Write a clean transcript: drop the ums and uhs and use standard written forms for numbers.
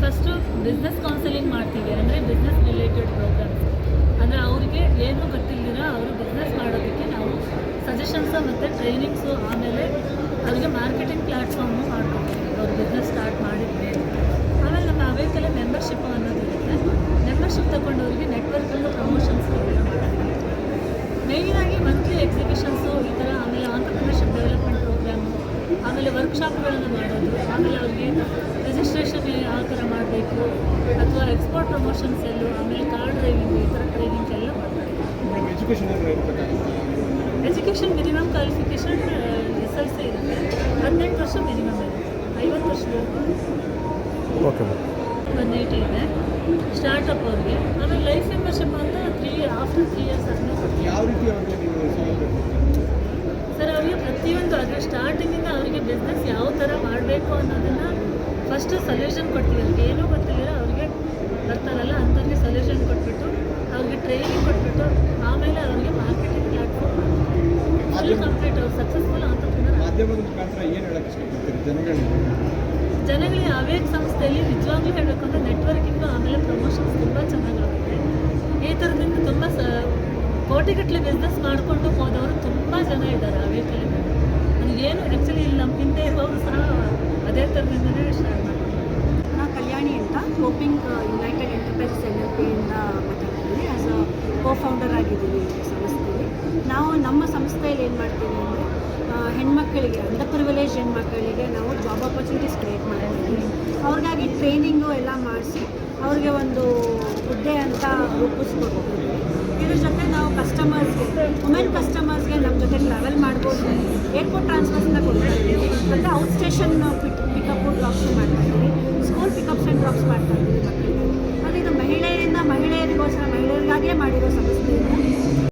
First business counselling ಮಾಡ್ತೀವಿ, ಅಂದರೆ business related programmes. ಅಂದರೆ ಅವರಿಗೆ ಏನೂ ಗೊತ್ತಿಲ್ದಿರ ಅವರು ಬಿಸ್ನೆಸ್ ಮಾಡೋದಕ್ಕೆ ನಾವು ಸಜೆಷನ್ಸು ಮತ್ತು ಟ್ರೈನಿಂಗ್ಸು, ಆಮೇಲೆ ಅವರಿಗೆ ಮಾರ್ಕೆಟಿಂಗ್ ಪ್ಲ್ಯಾಟ್ಫಾರ್ಮು ಮಾಡ್ಕೊಡ್ತೀವಿ ಅವರು ಬಿಸ್ನೆಸ್ ಸ್ಟಾರ್ಟ್ ಮಾಡಿದ್ಮೇಲೆ. ಆಮೇಲೆ ನಮ್ಮ ಅವೇಕಲ್ಲೇ ಮೆಂಬರ್ಶಿಪ್ ಅನ್ನೋದಿರುತ್ತೆ. ಮೆಂಬರ್ಶಿಪ್ ತಗೊಂಡವರಿಗೆ ನೆಟ್ವರ್ಕಲ್ಲೂ ಪ್ರಮೋಷನ್ಸ್ ಎಲ್ಲ ಮಾಡ್ತೀವಿ. ಮೇಯ್ನಾಗಿ ಮಂತ್ಲಿ ಎಕ್ಸಿಬಿಷನ್ಸು ಈ ಥರ, ಆಮೇಲೆ ಆಂಟ್ರಪ್ರಿನರ್ಶಿಪ್ ಡೆವಲಪ್ಮೆಂಟ್ ಪ್ರೋಗ್ರಾಮು, ಆಮೇಲೆ ವರ್ಕ್ಶಾಪ್ಗಳನ್ನು ಮಾಡೋದು, ಆಮೇಲೆ ಅವ್ರಿಗೆ ರಿಜಿಸ್ಟ್ರೇಷನ್ ಯಾವ ಥರ ಮಾಡಬೇಕು ಅಥವಾ ಎಕ್ಸ್ಪೋರ್ಟ್ ಪ್ರಮೋಷನ್ಸ್ ಎಲ್ಲು, ಆಮೇಲೆ ಕಾರ್ ಡ್ರೈವಿಂಗ್, ಈ ಥರ ಟ್ರೈನಿಂಗ್ಸ್ ಎಲ್ಲ ಮಾಡ್ತೀವಿ. ಎಜುಕೇಷನ್ ಮಿನಿಮಮ್ ಕ್ವಾಲಿಫಿಕೇಷನ್ SLC ಇರುತ್ತೆ, 18 ವರ್ಷ ಮಿನಿಮಮ್ ಇದೆ, 50 ವರ್ಷದವರೆಗೂ ಓಕೆ 180 ಇದೆ ಸ್ಟಾರ್ಟಪ್ ಅವ್ರಿಗೆ. ಆಮೇಲೆ ಲೈಫ್ ಮೆಂಬರ್ಶಿಪ್ ಅಂತ ಆಫ್ಟರ್ 3 ಇಯರ್ಸ್ ಆದಮೇಲೆ ಯಾವ ರೀತಿ ಅವ್ರಿಗೆ ನೀವು ಸರ್ ಅವರಿಗೆ ಪ್ರತಿಯೊಂದು ಅದರ ಸ್ಟಾರ್ಟಿಂಗಿಂದ ಅವರಿಗೆ ಬಿಸ್ನೆಸ್ ಯಾವ ಥರ ಮಾಡಬೇಕು ಅನ್ನೋದನ್ನು ಫಸ್ಟು ಸೊಲ್ಯೂಷನ್ ಕೊಡ್ತೀವಿ. ಅವ್ರಿಗೆ ಏನೂ ಗೊತ್ತಿಲ್ಲ, ಅವ್ರಿಗೆ ಬರ್ತಾರಲ್ಲ ಅಂಥವ್ರಿಗೆ ಸೊಲ್ಯೂಷನ್ ಕೊಟ್ಬಿಟ್ಟು ಅವ್ರಿಗೆ ಟ್ರೈನಿಂಗ್ ಕೊಟ್ಬಿಟ್ಟು ಆಮೇಲೆ ಅವ್ರಿಗೆ ಮಾರ್ಕೆಟಿಂಗ್ ಪ್ಲ್ಯಾಟ್ಫಾರ್ಮ್ ಫುಲ್ ಕಂಪ್ಲೀಟ್ ಅವ್ರು ಸಕ್ಸಸ್ಫುಲ್ ಆಂಟ್ರಪ್ರಿನರ್. ಮಾಧ್ಯಮದ ಮುಖಾಂತರ ಏನು ಹೇಳಕ್ಕೆ ಇಷ್ಟಪಡ್ತೀರಿ ಜನಗಳಿಗೆ ಅವೇಕ್ ಸಂಸ್ಥೆಯಲ್ಲಿ ನಿಜವಾಗ್ಲೂ ಹೇಳಬೇಕು ಅಂದರೆ ನೆಟ್ವರ್ಕಿಂಗು ಆಮೇಲೆ ಪ್ರಮೋಷನ್ಸ್ ತುಂಬ ಚೆನ್ನಾಗಾಗುತ್ತೆ. ಈ ಥರದಿಂದ ತುಂಬ ಕೋಟಿಗಟ್ಟಲೆ ಬಿಸ್ನೆಸ್ ಮಾಡಿಕೊಂಡು ಹೋದವರು ತುಂಬ ಜನ ಇದ್ದಾರೆ ಅವೇಕಲ್ಲಿ. ನನಗೇನು ಆ್ಯಕ್ಚುಲಿ ಇಲ್ಲಿ ನಮ್ಮ ಹಿಂದೆ ಇರೋರು ಸಹ ಅದೇ ಥರದಿಂದನೇ ಸ್ಟಾರ್ಟ್ ಮಾಡ್ತಾರೆ. ನಾನು ಕಲ್ಯಾಣಿ ಅಂತ ಹೋಪಿಂಗ್ ಯುನೈಟೆಡ್ ಎಂಟರ್ಪ್ರೈಸಸ್ NLPಯಿಂದ ಮಾತಾಡ್ತಿದ್ದೀನಿ. ಆ್ಯಸ್ ಅ ಕೋ-ಫೌಂಡರ್ ಆಗಿದ್ದೀನಿ ಈ ಸಂಸ್ಥೆಯಲ್ಲಿ. ನಾವು ನಮ್ಮ ಸಂಸ್ಥೆಯಲ್ಲಿ ಏನು ಮಾಡ್ತೀವಿ ಅಂದರೆ ಹೆಣ್ಮಕ್ಕಳಿಗೆ, ಅಂಡರ್ ಪ್ರಿವಿಲೇಜ್ ಹೆಣ್ಮಕ್ಕಳಿಗೆ ನಾವು ಜಾಬ್ ಆಪರ್ಚುನಿಟೀಸ್ ಕ್ರಿಯೇಟ್ ಮಾಡ್ತೀವಿ. ಅವ್ರಿಗಾಗಿ ಟ್ರೈನಿಂಗು ಎಲ್ಲ ಮಾಡಿಸಿ ಅವ್ರಿಗೆ ಒಂದು ಹುದ್ದೆ ಅಂತ ರೂಪಿಸ್ಕೊಡ್ತೀವಿ. ಇದ್ರ ಜೊತೆ ನಾವು ಕಸ್ಟಮರ್ಸ್ಗೆ, ವುಮೆನ್ ಕಸ್ಟಮರ್ಸ್ಗೆ ನಮ್ಮ ಜೊತೆ ಟ್ರಾವೆಲ್ ಮಾಡ್ಬೋದು. ಏರ್ಪೋರ್ಟ್ ಟ್ರಾನ್ಸ್ಫರ್ಸ್ನ ಕೊಡ್ತಾ ಇದ್ದೀವಿ, ಮತ್ತು ಔಟ್ ಸ್ಟೇಷನ್ ಪಿಕಪ್ಪು ಡ್ರಾಪ್ಸು ಮಾಡ್ತಾ ಇದ್ದೀವಿ, ಸ್ಕೂಲ್ ಪಿಕಪ್ಸ್ ಆ್ಯಂಡ್ ಡ್ರಾಪ್ಸ್ ಮಾಡ್ತಾ ಇದ್ದೀವಿ ಮಕ್ಕಳಿಗೆ. ಮತ್ತು ಇದು ಮಹಿಳೆಯರಿಗೋಸ್ಕರ ಮಹಿಳೆಯರಿಗಾಗಿಯೇ ಮಾಡಿರೋ ಸಂಸ್ಥೆಯಿಂದ